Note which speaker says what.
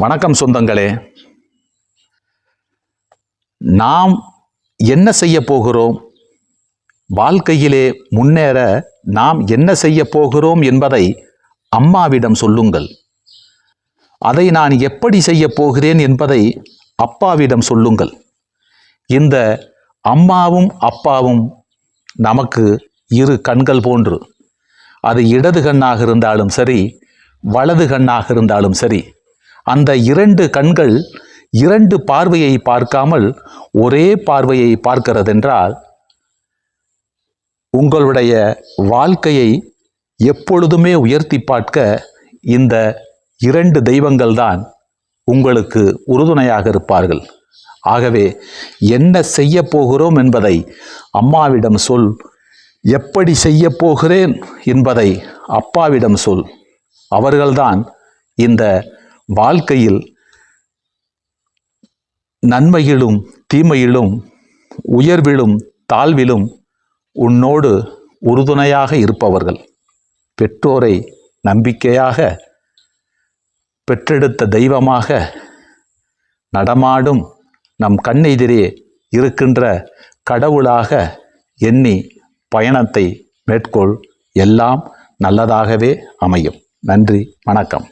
Speaker 1: வணக்கம் சொந்தங்களே. நாம் என்ன செய்ய போகிறோம், வாழ்க்கையிலே முன்னேற நாம் என்ன செய்ய போகிறோம் என்பதை அம்மாவிடம் சொல்லுங்கள். அதை நான் எப்படி செய்ய போகிறேன் என்பதை அப்பாவிடம் சொல்லுங்கள். இந்த அம்மாவும் அப்பாவும் நமக்கு இரு கண்கள் போன்று. அது இடது கண்ணாக இருந்தாலும் சரி, வலது கண்ணாக இருந்தாலும் சரி, அந்த இரண்டு கண்கள் இரண்டு பார்வையை பார்க்காமல் ஒரே பார்வையை பார்க்கிறதென்றால் உங்களுடைய வாழ்க்கையை எப்பொழுதுமே உயர்த்தி பார்க்க இந்த இரண்டு தெய்வங்கள் தான் உங்களுக்கு உறுதுணையாக இருப்பார்கள். ஆகவே என்ன செய்ய போகிறோம் என்பதை அம்மாவிடம் சொல், எப்படி செய்ய போகிறேன் என்பதை அப்பாவிடம் சொல். அவர்கள்தான் இந்த வாழ்க்கையில் நன்மையிலும் தீமையிலும் உயர்விலும் தாழ்விலும் உன்னோடு உறுதுணையாக இருப்பவர்கள். பெற்றோரை நம்பிக்கையாக, பெற்றெடுத்த தெய்வமாக, நடமாடும் நம் கண்ணெதிரே இருக்கின்ற கடவுளாக எண்ணி பயணத்தை மேற்கொள். எல்லாம் நல்லதாகவே அமையும். நன்றி, வணக்கம்.